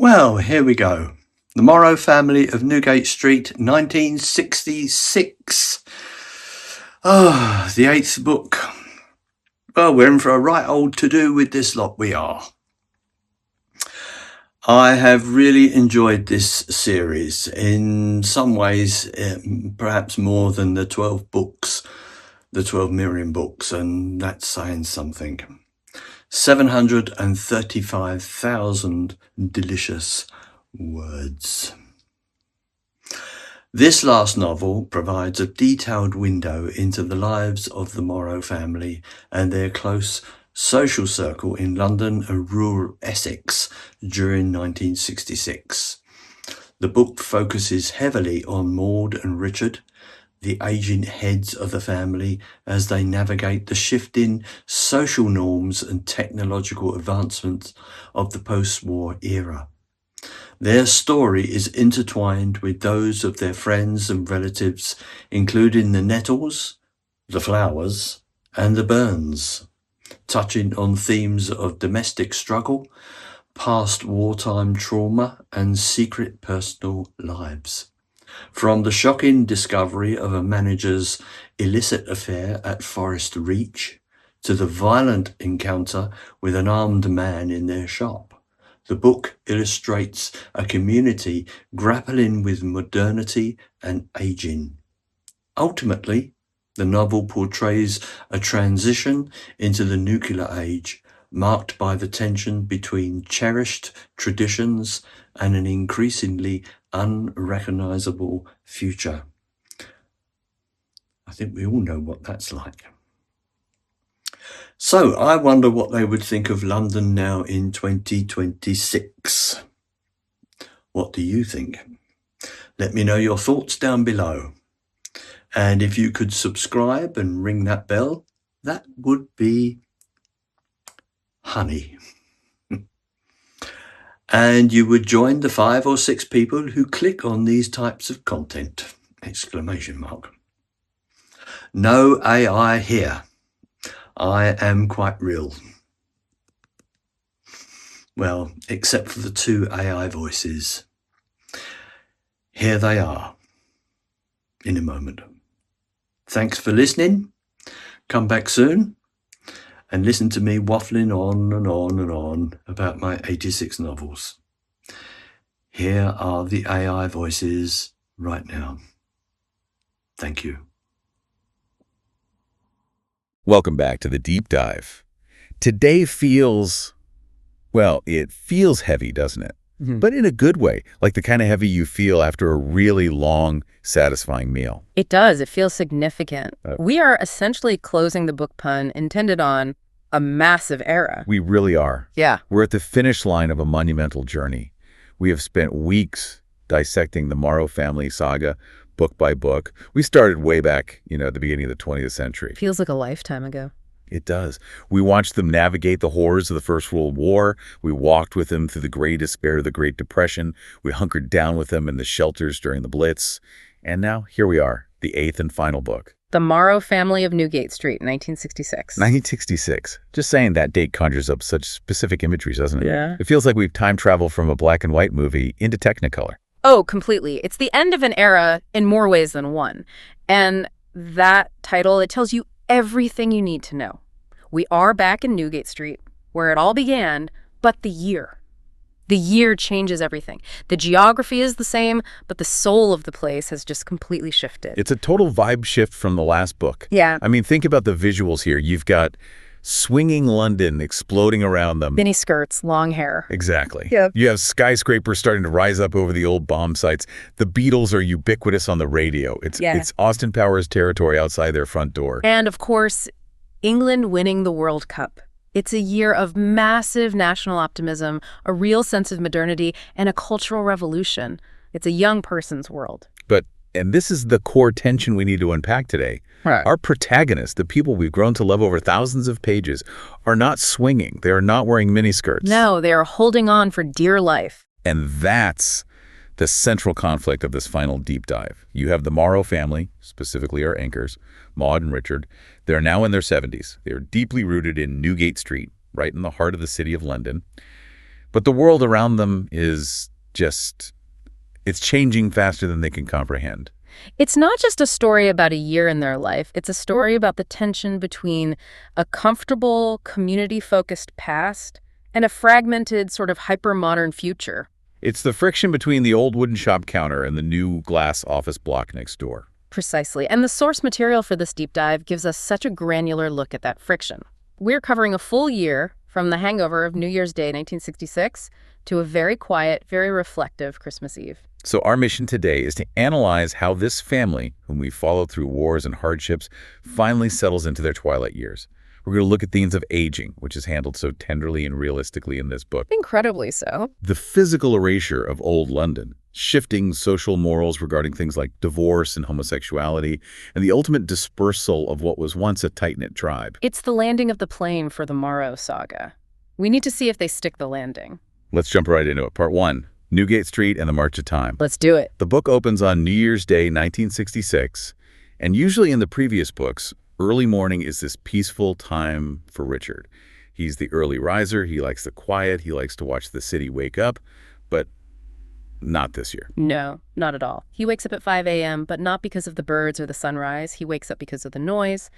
Well, here we go. The Morrow Family of Newgate Street, 1966. The eighth book. Well, we're in for a right old to-do with this lot, we are. I have really enjoyed this series. In some ways, perhaps more than the 12 books, the 12 Miriam books, and that's saying something. 735,000 delicious words. This last novel provides a detailed window into the lives of the Morrow family and their close social circle in London and rural Essex during 1966. The book focuses heavily on Maud and Richard, the aging heads of the family, as they navigate the shifting social norms and technological advancements of the post-war era. Their story is intertwined with those of their friends and relatives, including the Nettles, the Flowers, and the Burns, touching on themes of domestic struggle, past wartime trauma, and secret personal lives. From the shocking discovery of a manager's illicit affair at Forest Reach to the violent encounter with an armed man in their shop, the book illustrates a community grappling with modernity and aging. Ultimately, the novel portrays a transition into the nuclear age, marked by the tension between cherished traditions and an increasingly unrecognizable future. I think we all know what that's like. So I wonder what they would think of London now in 2026. What do you think? Let me know your thoughts down below. And if you could subscribe and ring that bell, that would be honey. And you would join the 5 or 6 people who click on these types of content! ! No AI here. I am quite real. Well, except for the 2 AI voices. Here they are. In a moment. Thanks for listening. Come back soon and listen to me waffling on and on and on about my 86 novels. Here are the AI voices right now. Thank you. Welcome back to the Deep Dive. Today feels, well, it feels heavy, doesn't it? But in a good way, like the kind of heavy you feel after a really long, satisfying meal. It does. It feels significant. We are essentially closing the book pun intended on a massive era. We really are. Yeah. We're at the finish line of a monumental journey. We have spent weeks dissecting the Morrow Family Saga, book by book. We started way back, at the beginning of the 20th century. Feels like a lifetime ago. It does. We watched them navigate the horrors of the First World War. We walked with them through the Great Despair of the Great Depression. We hunkered down with them in the shelters during the Blitz. And now, here we are, the 8th and final book. The Morrow Family of Newgate Street, 1966. 1966. Just saying that date conjures up such specific imagery, doesn't it? Yeah. It feels like we've time traveled from a black and white movie into Technicolor. Oh, completely. It's the end of an era in more ways than one. And that title, it tells you everything you need to know. We are back in Newgate Street, where it all began, but the year. The year changes everything. The geography is the same, but the soul of the place has just completely shifted. It's a total vibe shift from the last book. Yeah. I mean, think about the visuals here. You've got swinging London exploding around them. Mini skirts, long hair. Exactly. Yep. You have skyscrapers starting to rise up over the old bomb sites. The Beatles are ubiquitous on the radio. It's Austin Powers territory outside their front door. And of course, England winning the World Cup. It's a year of massive national optimism, a real sense of modernity, and a cultural revolution. It's a young person's world. And this is the core tension we need to unpack today. Right. Our protagonists, the people we've grown to love over thousands of pages, are not swinging. They are not wearing miniskirts. No, they are holding on for dear life. And that's the central conflict of this final deep dive. You have the Morrow family, specifically our anchors, Maud and Richard. They're now in their 70s. They're deeply rooted in Newgate Street, right in the heart of the city of London. But the world around them is just, it's changing faster than they can comprehend. It's not just a story about a year in their life. It's a story about the tension between a comfortable, community-focused past and a fragmented, sort of hyper-modern future. It's the friction between the old wooden shop counter and the new glass office block next door. Precisely. And the source material for this deep dive gives us such a granular look at that friction. We're covering a full year from the hangover of New Year's Day, 1966, to a very quiet, very reflective Christmas Eve. So our mission today is to analyze how this family, whom we followed through wars and hardships, finally settles into their twilight years. We're going to look at themes of aging, which is handled so tenderly and realistically in this book. Incredibly so. The physical erasure of old London, shifting social morals regarding things like divorce and homosexuality, and the ultimate dispersal of what was once a tight-knit tribe. It's the landing of the plane for the Morrow Saga. We need to see if they stick the landing. Let's jump right into it. Part 1. Newgate Street and the March of Time. Let's do it. The book opens on New Year's Day, 1966, and usually in the previous books, early morning is this peaceful time for Richard. He's the early riser, he likes the quiet, he likes to watch the city wake up, but not this year. No, not at all. He wakes up at 5 a.m., but not because of the birds or the sunrise. He wakes up because of the noise.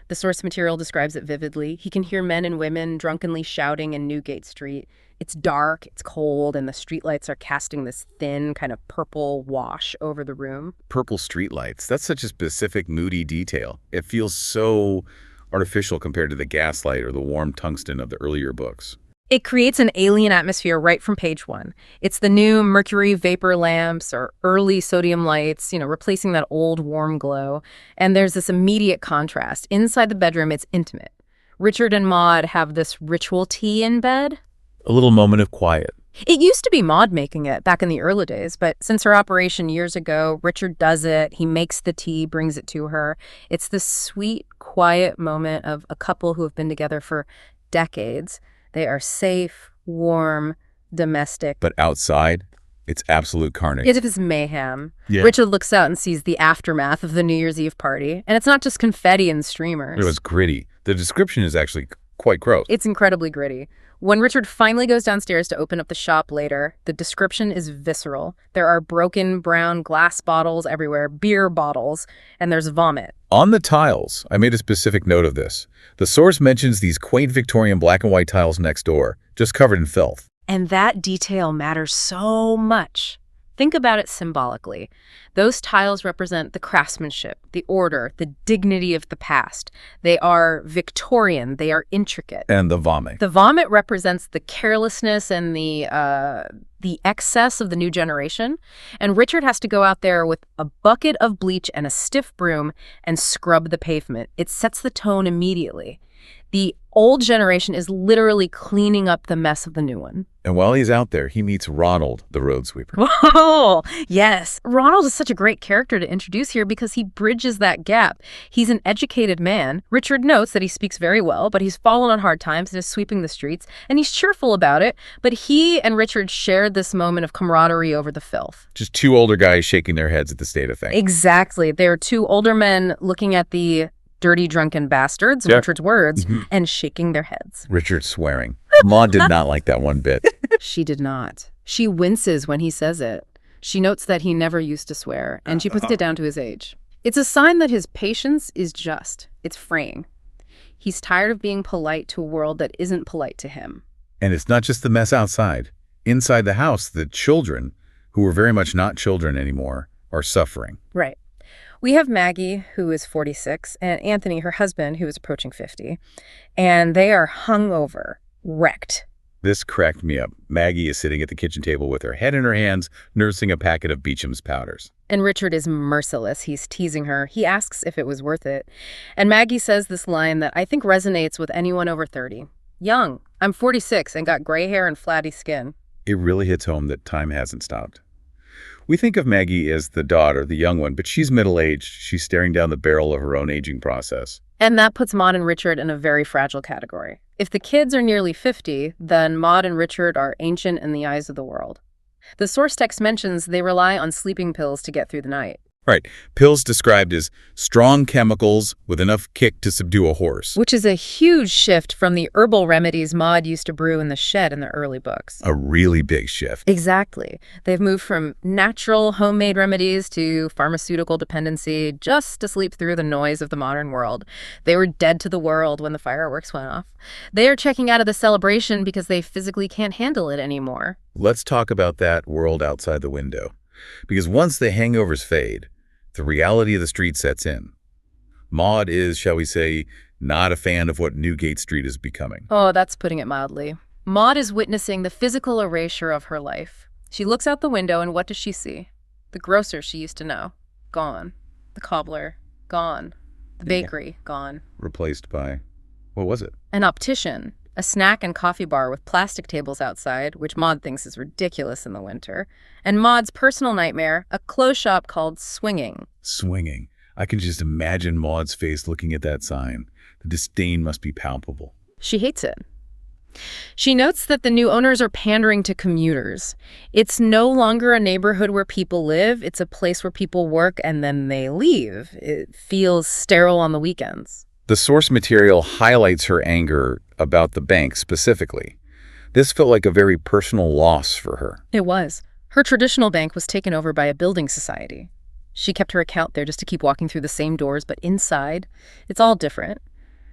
The source material describes it vividly. He can hear men and women drunkenly shouting in Newgate Street. It's dark, it's cold, and the streetlights are casting this thin, kind of purple wash over the room. Purple streetlights, that's such a specific, moody detail. It feels so artificial compared to the gaslight or the warm tungsten of the earlier books. It creates an alien atmosphere right from page 1. It's the new mercury vapor lamps or early sodium lights, replacing that old warm glow. And there's this immediate contrast. Inside the bedroom, it's intimate. Richard and Maud have this ritual tea in bed. A little moment of quiet. It used to be Maud making it back in the early days, but since her operation years ago, Richard does it. He makes the tea, brings it to her. It's this sweet, quiet moment of a couple who have been together for decades. They are safe, warm, domestic. But outside, it's absolute carnage. It is mayhem. Yeah. Richard looks out and sees the aftermath of the New Year's Eve party. And it's not just confetti and streamers. It was gritty. The description is actually quite gross. It's incredibly gritty. When Richard finally goes downstairs to open up the shop later, the description is visceral. There are broken brown glass bottles everywhere, beer bottles, and there's vomit. On the tiles, I made a specific note of this. The source mentions these quaint Victorian black and white tiles next door, just covered in filth. And that detail matters so much. Think about it symbolically. Those tiles represent the craftsmanship, the order, the dignity of the past. They are Victorian. They are intricate. And the vomit. The vomit represents the carelessness and the excess of the new generation. And Richard has to go out there with a bucket of bleach and a stiff broom and scrub the pavement. It sets the tone immediately. The old generation is literally cleaning up the mess of the new one. And while he's out there, he meets Ronald, the road sweeper. Oh, yes. Ronald is such a great character to introduce here because he bridges that gap. He's an educated man. Richard notes that he speaks very well, but he's fallen on hard times and is sweeping the streets, and he's cheerful about it. But he and Richard shared this moment of camaraderie over the filth. Just two older guys shaking their heads at the state of things. Exactly. They're two older men looking at the dirty, drunken bastards, in Richard's words, and shaking their heads. Richard swearing. Maud did not like that one bit. She did not. She winces when he says it. She notes that he never used to swear, and she puts it down to his age. It's a sign that his patience is just. It's fraying. He's tired of being polite to a world that isn't polite to him. And it's not just the mess outside. Inside the house, the children, who are very much not children anymore, are suffering. Right. We have Maggie, who is 46, and Anthony, her husband, who is approaching 50, and they are hungover, wrecked. This cracked me up. Maggie is sitting at the kitchen table with her head in her hands, nursing a packet of Beecham's powders. And Richard is merciless. He's teasing her. He asks if it was worth it. And Maggie says this line that I think resonates with anyone over 30. Young. I'm 46 and got gray hair and flatty skin. It really hits home that time hasn't stopped. We think of Maggie as the daughter, the young one, but she's middle-aged. She's staring down the barrel of her own aging process. And that puts Maud and Richard in a very fragile category. If the kids are nearly 50, then Maud and Richard are ancient in the eyes of the world. The source text mentions they rely on sleeping pills to get through the night. Right. Pills described as strong chemicals with enough kick to subdue a horse. Which is a huge shift from the herbal remedies Maud used to brew in the shed in the early books. A really big shift. Exactly. They've moved from natural homemade remedies to pharmaceutical dependency just to sleep through the noise of the modern world. They were dead to the world when the fireworks went off. They are checking out of the celebration because they physically can't handle it anymore. Let's talk about that world outside the window. Because once the hangovers fade, the reality of the street sets in. Maud is, shall we say, not a fan of what Newgate Street is becoming. Oh, that's putting it mildly. Maud is witnessing the physical erasure of her life. She looks out the window and what does she see? The grocer she used to know. Gone. The cobbler. Gone. The bakery. Gone. Replaced by, what was it? An optician. A snack and coffee bar with plastic tables outside, which Maud thinks is ridiculous in the winter. And Maud's personal nightmare, a clothes shop called Swinging. Swinging. I can just imagine Maud's face looking at that sign. The disdain must be palpable. She hates it. She notes that the new owners are pandering to commuters. It's no longer a neighborhood where people live. It's a place where people work and then they leave. It feels sterile on the weekends. The source material highlights her anger about the bank specifically. This felt like a very personal loss for her. It was. Her traditional bank was taken over by a building society. She kept her account there just to keep walking through the same doors, but inside, it's all different.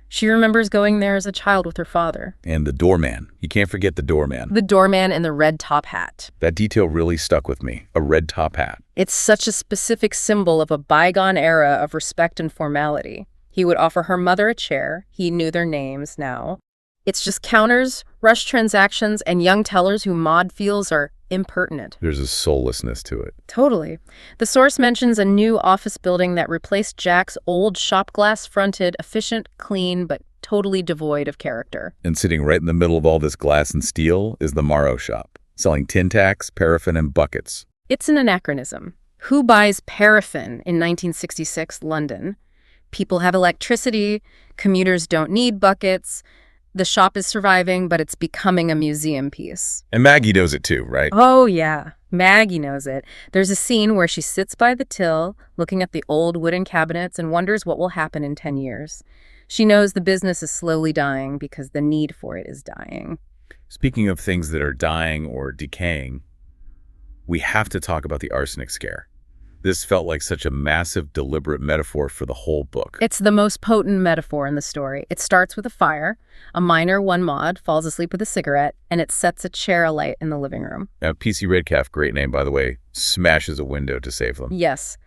She remembers going there as a child with her father. And the doorman. You can't forget the doorman. The doorman in the red top hat. That detail really stuck with me. A red top hat. It's such a specific symbol of a bygone era of respect and formality. He would offer her mother a chair. He knew their names now. It's just counters, rush transactions, and young tellers who Maud feels are impertinent. There's a soullessness to it. Totally. The source mentions a new office building that replaced Jack's old shop glass-fronted, efficient, clean, but totally devoid of character. And sitting right in the middle of all this glass and steel is the Morrow shop, selling tin tacks, paraffin, and buckets. It's an anachronism. Who buys paraffin in 1966 London? People have electricity, commuters don't need buckets. The shop is surviving, but it's becoming a museum piece. And Maggie knows it too, right? Oh, yeah. Maggie knows it. There's a scene where she sits by the till, looking at the old wooden cabinets and wonders what will happen in 10 years. She knows the business is slowly dying because the need for it is dying. Speaking of things that are dying or decaying, we have to talk about the arsenic scare. This felt like such a massive, deliberate metaphor for the whole book. It's the most potent metaphor in the story. It starts with a fire. A miner, one Maud, falls asleep with a cigarette, and it sets a chair alight in the living room. Now, PC Redcalf, great name, by the way, smashes a window to save them. Yes.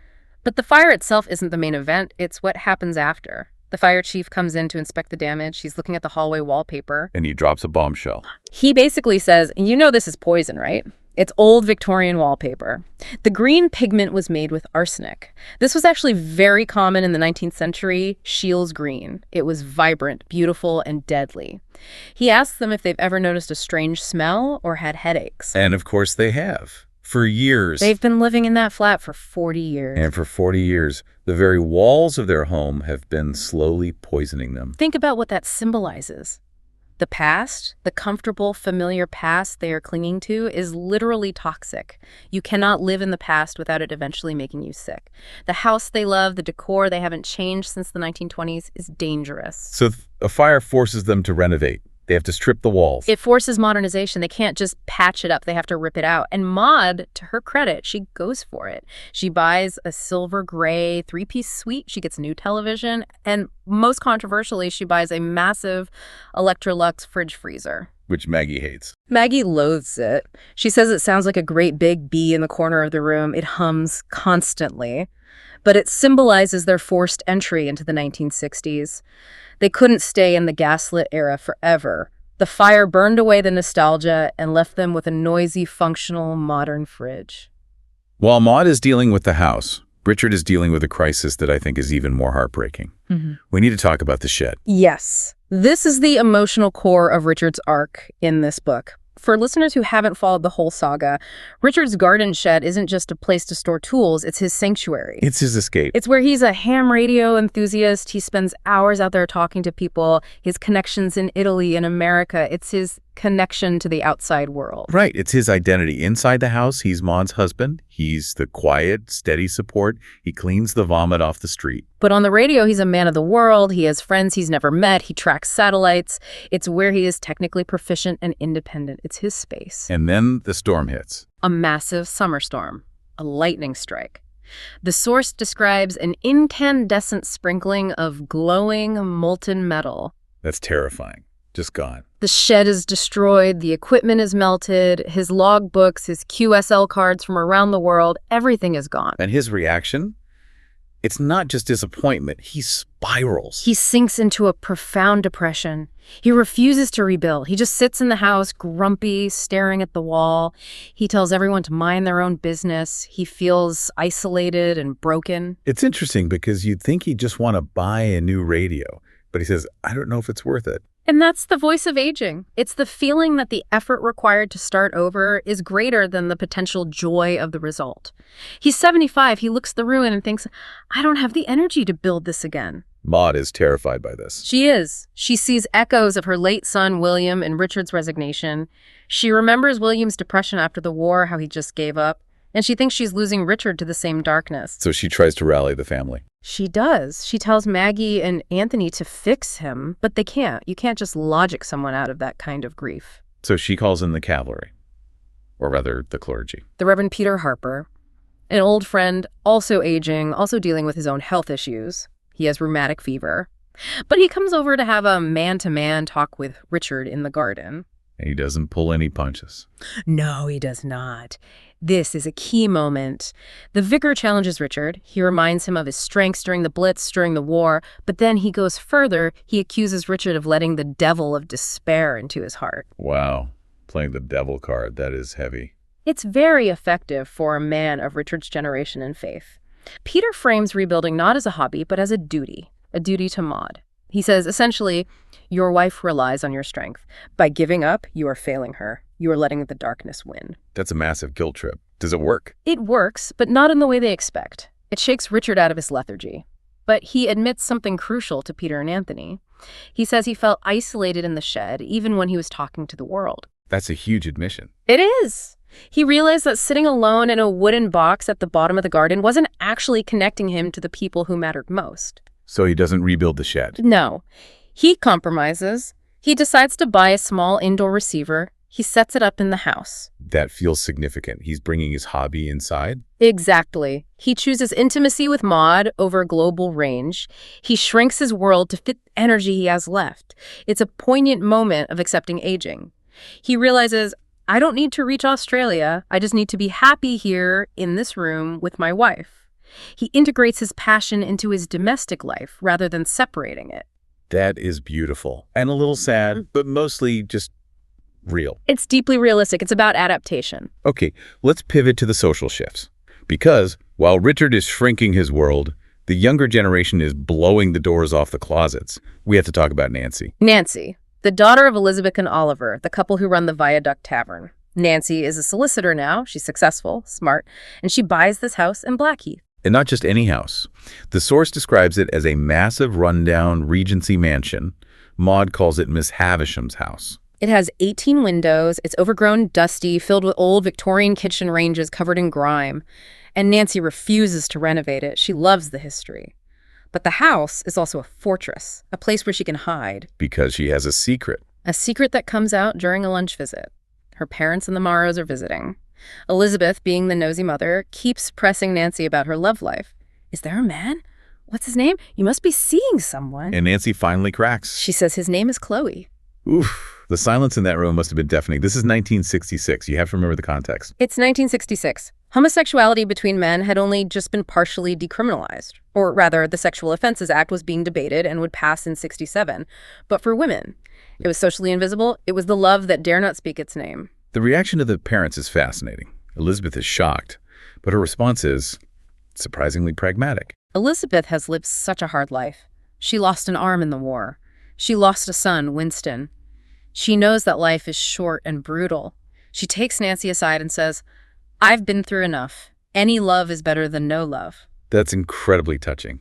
But the fire itself isn't the main event. It's what happens after. The fire chief comes in to inspect the damage. He's looking at the hallway wallpaper. And he drops a bombshell. He basically says, you know this is poison, right? It's old Victorian wallpaper. The green pigment was made with arsenic. This was actually very common in the 19th century, Scheele's green. It was vibrant, beautiful, and deadly. He asks them if they've ever noticed a strange smell or had headaches. And of course they have. For years. They've been living in that flat for 40 years. And for 40 years, the very walls of their home have been slowly poisoning them. Think about what that symbolizes. The past, the comfortable, familiar past they are clinging to, is literally toxic. You cannot live in the past without it eventually making you sick. The house they love, the decor they haven't changed since the 1920s, is dangerous. So a fire forces them to renovate. They have to strip the walls. It forces modernization. They can't just patch it up. They have to rip it out. And Maud, to her credit, she goes for it. She buys a silver gray 3-piece suite. She gets a new television. And most controversially, she buys a massive Electrolux fridge freezer. Which Maggie hates. Maggie loathes it. She says it sounds like a great big bee in the corner of the room. It hums constantly. But it symbolizes their forced entry into the 1960s. They couldn't stay in the gaslit era forever. The fire burned away the nostalgia and left them with a noisy, functional, modern fridge. While Maud is dealing with the house, Richard is dealing with a crisis that I think is even more heartbreaking. We need to talk about the shed. Yes. This is the emotional core of Richard's arc in this book. For listeners who haven't followed the whole saga, Richard's garden shed isn't just a place to store tools, it's his sanctuary. It's his escape. It's where he's a ham radio enthusiast. He spends hours out there talking to people, his connections in Italy and America. It's his connection to the outside world. Right. It's his identity. Inside the house, he's Maud's husband. He's the quiet, steady support. He cleans the vomit off the street. But on the radio, he's a man of the world. He has friends he's never met. He tracks satellites. It's where he is technically proficient and independent. It's his space. And then the storm hits. A massive summer storm. A lightning strike. The source describes an incandescent sprinkling of glowing molten metal. That's terrifying. Just gone. The shed is destroyed, the equipment is melted, his logbooks, his QSL cards from around the world, everything is gone. And his reaction? It's not just disappointment. He spirals. He sinks into a profound depression. He refuses to rebuild. He just sits in the house, grumpy, staring at the wall. He tells everyone to mind their own business. He feels isolated and broken. It's interesting because you'd think he'd just want to buy a new radio. But he says, I don't know if it's worth it. And that's the voice of aging. It's the feeling that the effort required to start over is greater than the potential joy of the result. He's 75. He looks at the ruin and thinks, I don't have the energy to build this again. Maud is terrified by this. She is. She sees echoes of her late son, William, and Richard's resignation. She remembers William's depression after the war, how he just gave up. And she thinks she's losing Richard to the same darkness. So she tries to rally the family. She does. She tells Maggie and Anthony to fix him, but they can't. You can't just logic someone out of that kind of grief. So she calls in the cavalry, or rather the clergy. The Reverend Peter Harper, an old friend, also aging, also dealing with his own health issues. He has rheumatic fever. But he comes over to have a man-to-man talk with Richard in the garden. And he doesn't pull any punches. No, he does not. This is a key moment. The vicar challenges Richard. He reminds him of his strengths during the Blitz, during the war, but then he goes further. He accuses Richard of letting the devil of despair into his heart. Wow. Playing the devil card, that is heavy. It's very effective for a man of Richard's generation and faith. Peter frames rebuilding not as a hobby, but as a duty to Maud. He says, essentially, your wife relies on your strength. By giving up, you are failing her. You are letting the darkness win. That's a massive guilt trip. Does it work? It works, but not in the way they expect. It shakes Richard out of his lethargy. But he admits something crucial to Peter and Anthony. He says he felt isolated in the shed, even when he was talking to the world. That's a huge admission. It is. He realized that sitting alone in a wooden box at the bottom of the garden wasn't actually connecting him to the people who mattered most. So he doesn't rebuild the shed? No. He compromises. He decides to buy a small indoor receiver. He sets it up in the house. That feels significant. He's bringing his hobby inside? Exactly. He chooses intimacy with Maud over global range. He shrinks his world to fit the energy he has left. It's a poignant moment of accepting aging. He realizes, I don't need to reach Australia. I just need to be happy here in this room with my wife. He integrates his passion into his domestic life rather than separating it. That is beautiful. And a little sad, but mostly just real. It's deeply realistic. It's about adaptation. Okay, let's pivot to the social shifts. Because while Richard is shrinking his world, the younger generation is blowing the doors off the closets. We have to talk about Nancy. Nancy, the daughter of Elizabeth and Oliver, the couple who run the Viaduct Tavern. Nancy is a solicitor now. She's successful, smart, and she buys this house in Blackheath. And not just any house. The source describes it as a massive rundown Regency mansion. Maud calls it Miss Havisham's house. It has 18 windows. It's overgrown, dusty, filled with old Victorian kitchen ranges covered in grime. And Nancy refuses to renovate it. She loves the history. But the house is also a fortress, a place where she can hide. Because she has a secret. A secret that comes out during a lunch visit. Her parents and the Morrows are visiting. Elizabeth, being the nosy mother, keeps pressing Nancy about her love life. Is there a man? What's his name? You must be seeing someone. And Nancy finally cracks. She says his name is Chloe. Oof. The silence in that room must have been deafening. This is 1966. You have to remember the context. It's 1966. Homosexuality between men had only just been partially decriminalized. Or rather, the Sexual Offenses Act was being debated and would pass in 67. But for women, it was socially invisible. It was the love that dare not speak its name. The reaction of the parents is fascinating. Elizabeth is shocked, but her response is surprisingly pragmatic. Elizabeth has lived such a hard life. She lost an arm in the war. She lost a son, Winston. She knows that life is short and brutal. She takes Nancy aside and says, I've been through enough. Any love is better than no love. That's incredibly touching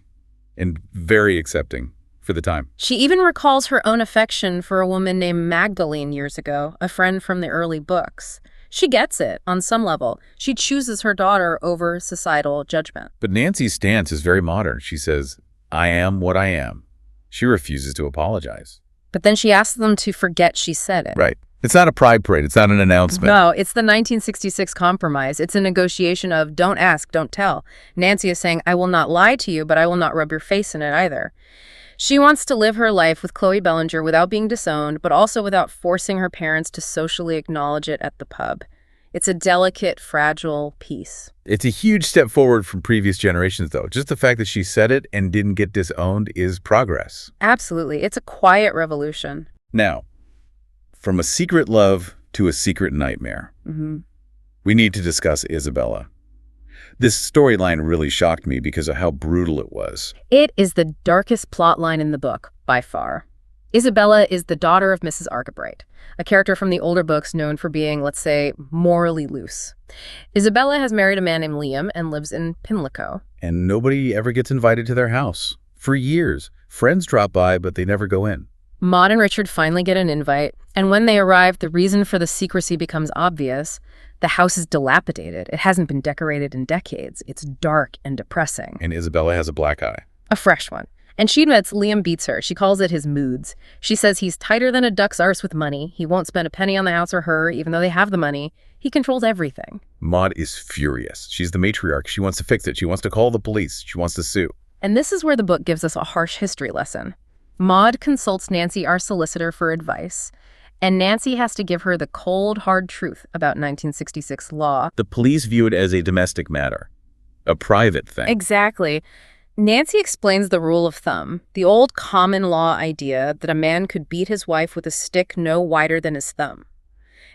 and very accepting for the time. She even recalls her own affection for a woman named Magdalene years ago, a friend from the early books. She gets it, on some level. She chooses her daughter over societal judgment. But Nancy's stance is very modern. She says, I am what I am. She refuses to apologize. But then she asks them to forget she said it. Right. It's not a pride parade. It's not an announcement. No, it's the 1966 compromise. It's a negotiation of don't ask, don't tell. Nancy is saying, I will not lie to you, but I will not rub your face in it either. She wants to live her life with Chloe Bellinger without being disowned, but also without forcing her parents to socially acknowledge it at the pub. It's a delicate, fragile piece. It's a huge step forward from previous generations, though. Just the fact that she said it and didn't get disowned is progress. Absolutely. It's a quiet revolution. Now, from a secret love to a secret nightmare, we need to discuss Isabella. This storyline really shocked me because of how brutal it was. It is the darkest plot line in the book, by far. Isabella is the daughter of Mrs. Argabright, a character from the older books known for being, let's say, morally loose. Isabella has married a man named Liam and lives in Pimlico. And nobody ever gets invited to their house. For years, friends drop by, but they never go in. Maud and Richard finally get an invite, and when they arrive, the reason for the secrecy becomes obvious. The house is dilapidated. It hasn't been decorated in decades. It's dark and depressing. And Isabella has a black eye. A fresh one. And she admits Liam beats her. She calls it his moods. She says he's tighter than a duck's arse with money. He won't spend a penny on the house or her, even though they have the money. He controls everything. Maud is furious. She's the matriarch. She wants to fix it. She wants to call the police. She wants to sue. And this is where the book gives us a harsh history lesson. Maud consults Nancy, our solicitor, for advice. And Nancy has to give her the cold, hard truth about 1966 law. The police view it as a domestic matter, a private thing. Exactly. Nancy explains the rule of thumb, the old common law idea that a man could beat his wife with a stick no wider than his thumb.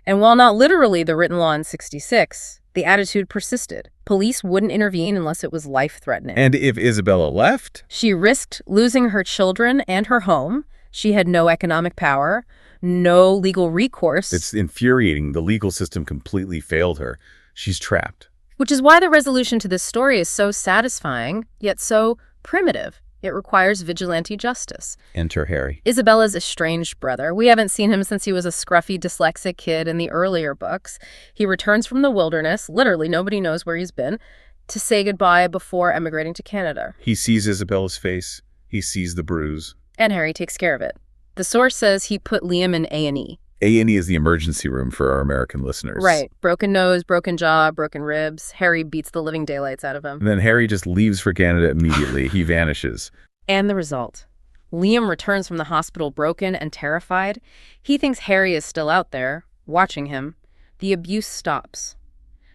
And while not literally the written law in 66, the attitude persisted. Police wouldn't intervene unless it was life-threatening. And if Isabella left? She risked losing her children and her home. She had no economic power, no legal recourse. It's infuriating. The legal system completely failed her. She's trapped. Which is why the resolution to this story is so satisfying, yet so primitive. It requires vigilante justice. Enter Harry. Isabella's estranged brother. We haven't seen him since he was a scruffy, dyslexic kid in the earlier books. He returns from the wilderness, literally nobody knows where he's been, to say goodbye before emigrating to Canada. He sees Isabella's face. He sees the bruise. And Harry takes care of it. The source says he put Liam in A&E. A&E is the emergency room for our American listeners. Right. Broken nose, broken jaw, broken ribs. Harry beats the living daylights out of him. And then Harry just leaves for Canada immediately. He vanishes. And the result. Liam returns from the hospital broken and terrified. He thinks Harry is still out there, watching him. The abuse stops.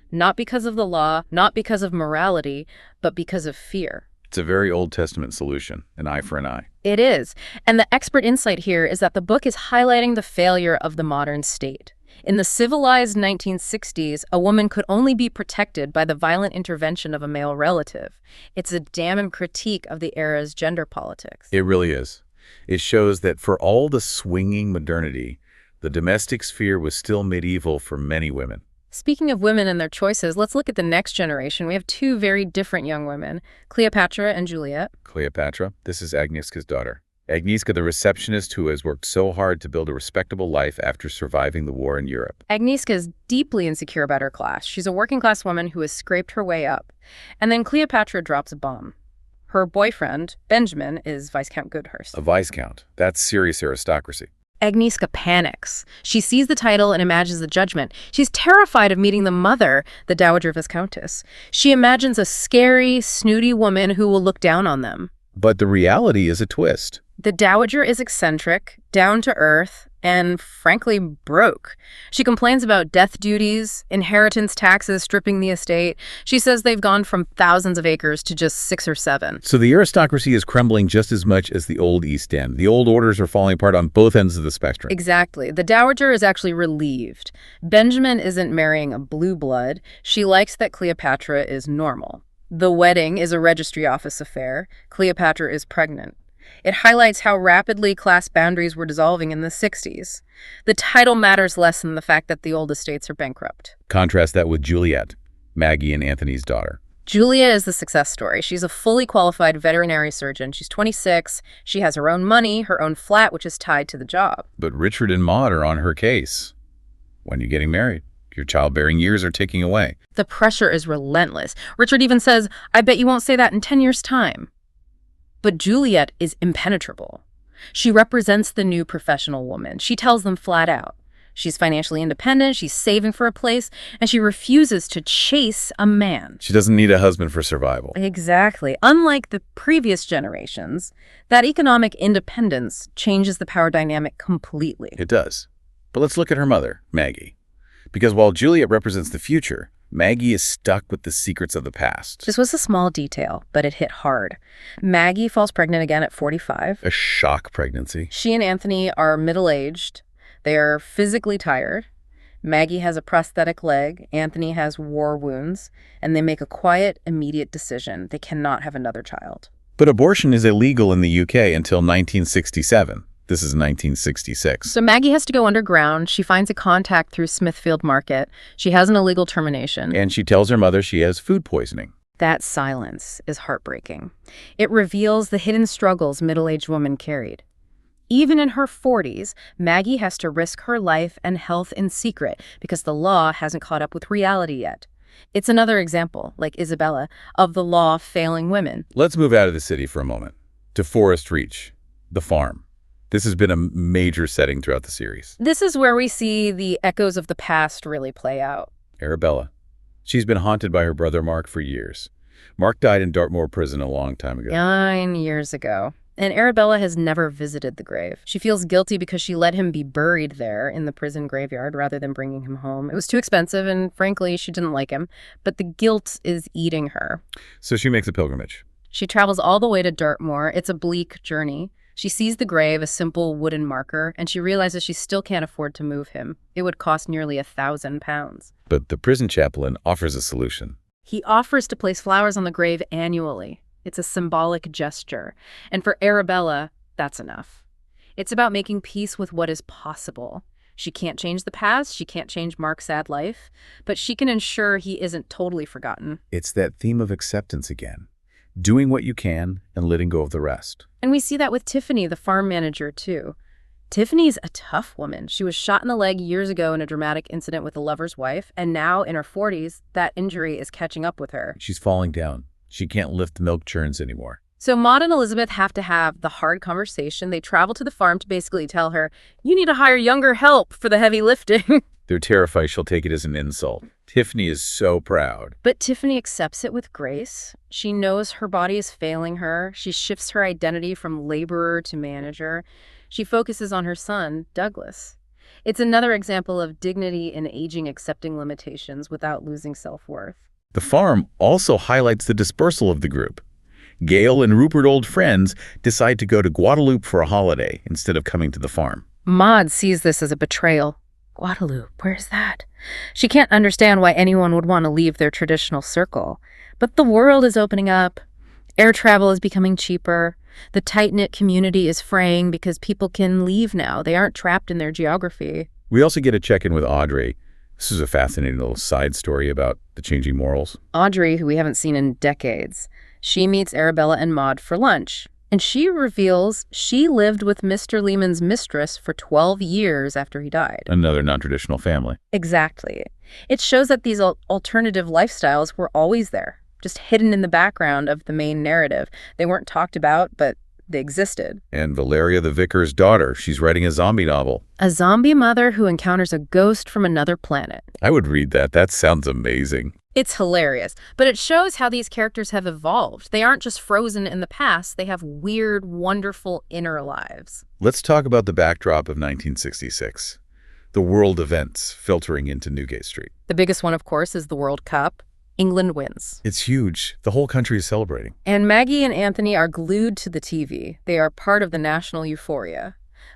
Not because of the law, not because of morality, but because of fear. It's a very Old Testament solution, an eye for an eye. It is. And the expert insight here is that the book is highlighting the failure of the modern state. In the civilized 1960s, a woman could only be protected by the violent intervention of a male relative. It's a damning critique of the era's gender politics. It really is. It shows that for all the swinging modernity, the domestic sphere was still medieval for many women. Speaking of women and their choices, let's look at the next generation. We have two very different young women, Cleopatra and Juliet. Cleopatra, this is Agnieszka's daughter. Agnieszka, the receptionist who has worked so hard to build a respectable life after surviving the war in Europe. Agnieszka is deeply insecure about her class. She's a working-class woman who has scraped her way up. And then Cleopatra drops a bomb. Her boyfriend, Benjamin, is Viscount Goodhurst. A viscount. That's serious aristocracy. Agnieszka panics. She sees the title and imagines the judgment. She's terrified of meeting the mother, the Dowager Viscountess. She imagines a scary, snooty woman who will look down on them. But the reality is a twist. The Dowager is eccentric, down to earth, and frankly broke. She complains about death duties, inheritance taxes stripping the estate. She says they've gone from thousands of acres to just 6 or 7. So the aristocracy is crumbling just as much as the old East End. The old orders are falling apart on both ends of the spectrum. Exactly. The Dowager is actually relieved. Benjamin isn't marrying a blue blood. She likes that Cleopatra is normal. The wedding is a registry office affair. Cleopatra is pregnant. It highlights how rapidly class boundaries were dissolving in the 60s. The title matters less than the fact that the old estates are bankrupt. Contrast that with Juliet, Maggie and Anthony's daughter. Julia is the success story. She's a fully qualified veterinary surgeon. She's 26. She has her own money, her own flat, which is tied to the job. But Richard and Maud are on her case. When are you getting married? Your childbearing years are ticking away. The pressure is relentless. Richard even says, I bet you won't say that in 10 years' time. But Juliet is impenetrable. She represents the new professional woman. She tells them flat out. She's financially independent, she's saving for a place, and she refuses to chase a man. She doesn't need a husband for survival. Exactly. Unlike the previous generations, that economic independence changes the power dynamic completely. It does. But let's look at her mother, Maggie. Because while Juliet represents the future, Maggie is stuck with the secrets of the past. This was a small detail, but it hit hard. Maggie falls pregnant again at 45. A shock pregnancy. She and Anthony are middle-aged. They are physically tired. Maggie has a prosthetic leg. Anthony has war wounds. And they make a quiet, immediate decision. They cannot have another child. But abortion is illegal in the UK until 1967. This is 1966. So Maggie has to go underground. She finds a contact through Smithfield Market. She has an illegal termination. And she tells her mother she has food poisoning. That silence is heartbreaking. It reveals the hidden struggles middle-aged women carried. Even in her 40s, Maggie has to risk her life and health in secret because the law hasn't caught up with reality yet. It's another example, like Isabella, of the law failing women. Let's move out of the city for a moment, to Forest Reach, the farm. This has been a major setting throughout the series. This is where we see the echoes of the past really play out. Arabella. She's been haunted by her brother Mark for years. Mark died in Dartmoor prison a long time ago. 9 years ago. And Arabella has never visited the grave. She feels guilty because she let him be buried there in the prison graveyard rather than bringing him home. It was too expensive, and frankly, she didn't like him. But the guilt is eating her. So she makes a pilgrimage. She travels all the way to Dartmoor. It's a bleak journey. She sees the grave, a simple wooden marker, and she realizes she still can't afford to move him. It would cost nearly £1,000. But the prison chaplain offers a solution. He offers to place flowers on the grave annually. It's a symbolic gesture. And for Arabella, that's enough. It's about making peace with what is possible. She can't change the past, she can't change Mark's sad life, but she can ensure he isn't totally forgotten. It's that theme of acceptance again. Doing what you can and letting go of the rest. And we see that with Tiffany, the farm manager, too. Tiffany's a tough woman. She was shot in the leg years ago in a dramatic incident with a lover's wife, and now in her 40s, that injury is catching up with her. She's falling down. She can't lift milk churns anymore. So Maud and Elizabeth have to have the hard conversation. They travel to the farm to basically tell her, you need to hire younger help for the heavy lifting. They're terrified she'll take it as an insult. Tiffany is so proud. But Tiffany accepts it with grace. She knows her body is failing her. She shifts her identity from laborer to manager. She focuses on her son, Douglas. It's another example of dignity in aging, accepting limitations without losing self-worth. The farm also highlights the dispersal of the group. Gail and Rupert, old friends, decide to go to Guadeloupe for a holiday instead of coming to the farm. Maud sees this as a betrayal. Guadeloupe, where's that? She can't understand why anyone would want to leave their traditional circle. But the world is opening up. Air travel is becoming cheaper. The tight-knit community is fraying because people can leave now. They aren't trapped in their geography. We also get a check-in with Audrey. This is a fascinating little side story about the changing morals. Audrey, who we haven't seen in decades, she meets Arabella and Maud for lunch. And she reveals she lived with Mr. Lehman's mistress for 12 years after he died. Another non-traditional family. Exactly. It shows that these alternative lifestyles were always there, just hidden in the background of the main narrative. They weren't talked about, but they existed. And Valeria, the vicar's daughter, she's writing a zombie novel. A zombie mother who encounters a ghost from another planet. I would read that. That sounds amazing. It's hilarious, but it shows how these characters have evolved. They aren't just frozen in the past. They have weird, wonderful inner lives. Let's talk about the backdrop of 1966. The world events filtering into Newgate Street. The biggest one, of course, is the World Cup. England wins. It's huge. The whole country is celebrating. And Maggie and Anthony are glued to the TV. They are part of the national euphoria.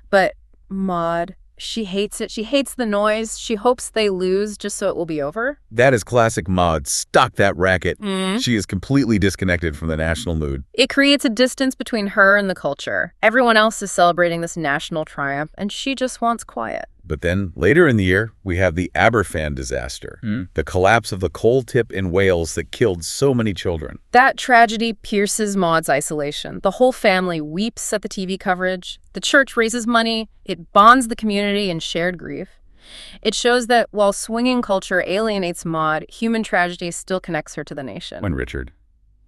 But Maud, she hates it. She hates the noise. She hopes they lose just so it will be over. That is classic Maud. Stop that racket. Mm. She is completely disconnected from the national mood. It creates a distance between her and the culture. Everyone else is celebrating this national triumph, and she just wants quiet. But then, later in the year, we have the Aberfan disaster, the collapse of the coal tip in Wales that killed so many children. That tragedy pierces Maud's isolation. The whole family weeps at the TV coverage. The church raises money. It bonds the community in shared grief. It shows that while swinging culture alienates Maud, human tragedy still connects her to the nation. When Richard,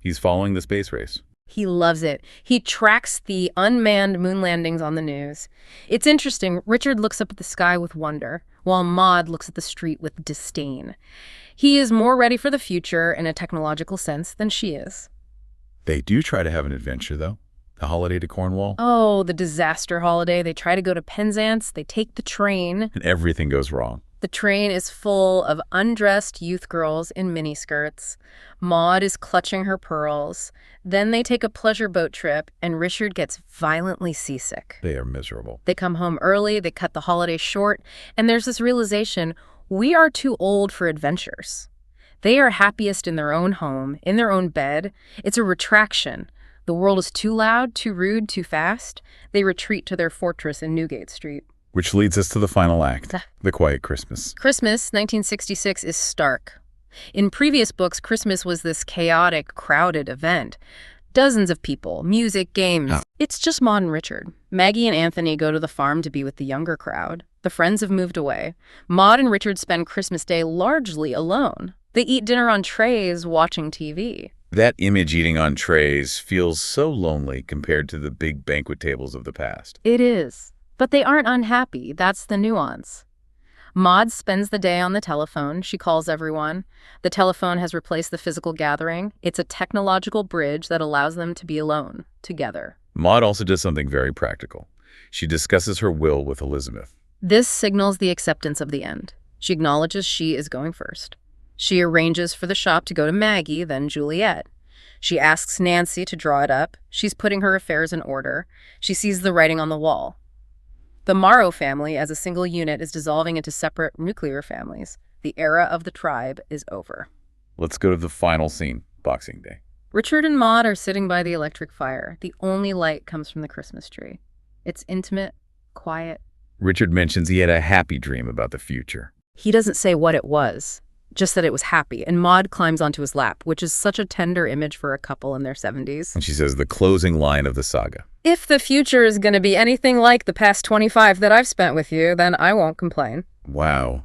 he's following the space race. He loves it. He tracks the unmanned moon landings on the news. It's interesting. Richard looks up at the sky with wonder, while Maud looks at the street with disdain. He is more ready for the future in a technological sense than she is. They do try to have an adventure, though. The holiday to Cornwall. Oh, the disaster holiday. They try to go to Penzance. They take the train. And everything goes wrong. The train is full of undressed youth girls in miniskirts. Maud is clutching her pearls. Then they take a pleasure boat trip, and Richard gets violently seasick. They are miserable. They come home early, they cut the holiday short, and there's this realization, we are too old for adventures. They are happiest in their own home, in their own bed. It's a retraction. The world is too loud, too rude, too fast. They retreat to their fortress in Newgate Street. Which leads us to the final act, The Quiet Christmas. Christmas, 1966, is stark. In previous books, Christmas was this chaotic, crowded event. Dozens of people, music, games. Oh. It's just Maud and Richard. Maggie and Anthony go to the farm to be with the younger crowd. The friends have moved away. Maud and Richard spend Christmas Day largely alone. They eat dinner on trays, watching TV. That image eating on trays feels so lonely compared to the big banquet tables of the past. It is. But they aren't unhappy. That's the nuance. Maud spends the day on the telephone. She calls everyone. The telephone has replaced the physical gathering. It's a technological bridge that allows them to be alone, together. Maud also does something very practical. She discusses her will with Elizabeth. This signals the acceptance of the end. She acknowledges she is going first. She arranges for the shop to go to Maggie, then Juliet. She asks Nancy to draw it up. She's putting her affairs in order. She sees the writing on the wall. The Morrow family, as a single unit, is dissolving into separate nuclear families. The era of the tribe is over. Let's go to the final scene, Boxing Day. Richard and Maud are sitting by the electric fire. The only light comes from the Christmas tree. It's intimate, quiet. Richard mentions he had a happy dream about the future. He doesn't say what it was, just that it was happy. And Maud climbs onto his lap, which is such a tender image for a couple in their 70s. And she says the closing line of the saga. If the future is going to be anything like the past 25 that I've spent with you, then I won't complain. Wow.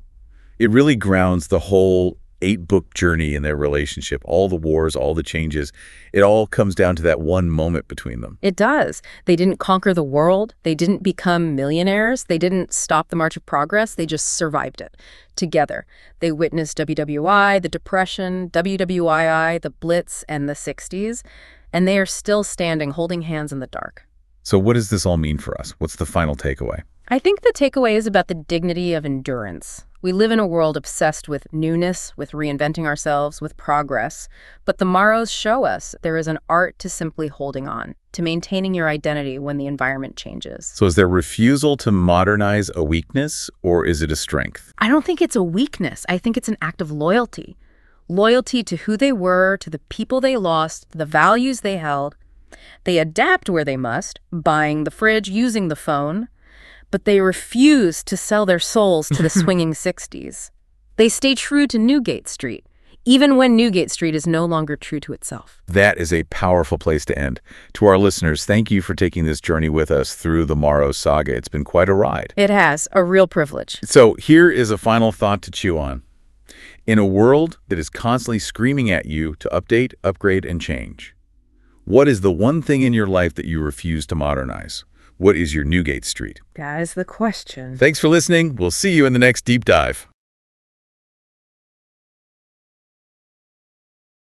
It really grounds the whole 8-book journey in their relationship. All the wars, all the changes. It all comes down to that one moment between them. It does. They didn't conquer the world. They didn't become millionaires. They didn't stop the march of progress. They just survived it together. They witnessed WWI, the Depression, WWII, the Blitz, and the 60s. And they are still standing, holding hands in the dark. So what does this all mean for us? What's the final takeaway? I think the takeaway is about the dignity of endurance. We live in a world obsessed with newness, with reinventing ourselves, with progress. But the Morrows show us there is an art to simply holding on, to maintaining your identity when the environment changes. So is their refusal to modernize a weakness, or is it a strength? I don't think it's a weakness. I think it's an act of loyalty. Loyalty to who they were, to the people they lost, the values they held. They adapt where they must, buying the fridge, using the phone. But they refuse to sell their souls to the swinging 60s. They stay true to Newgate Street, even when Newgate Street is no longer true to itself. That is a powerful place to end. To our listeners, thank you for taking this journey with us through the Morrow Saga. It's been quite a ride. It has, a real privilege. So here is a final thought to chew on. In a world that is constantly screaming at you to update, upgrade, and change, what is the one thing in your life that you refuse to modernize? What is your Newgate Street? That is the question. Thanks for listening. We'll see you in the next deep dive.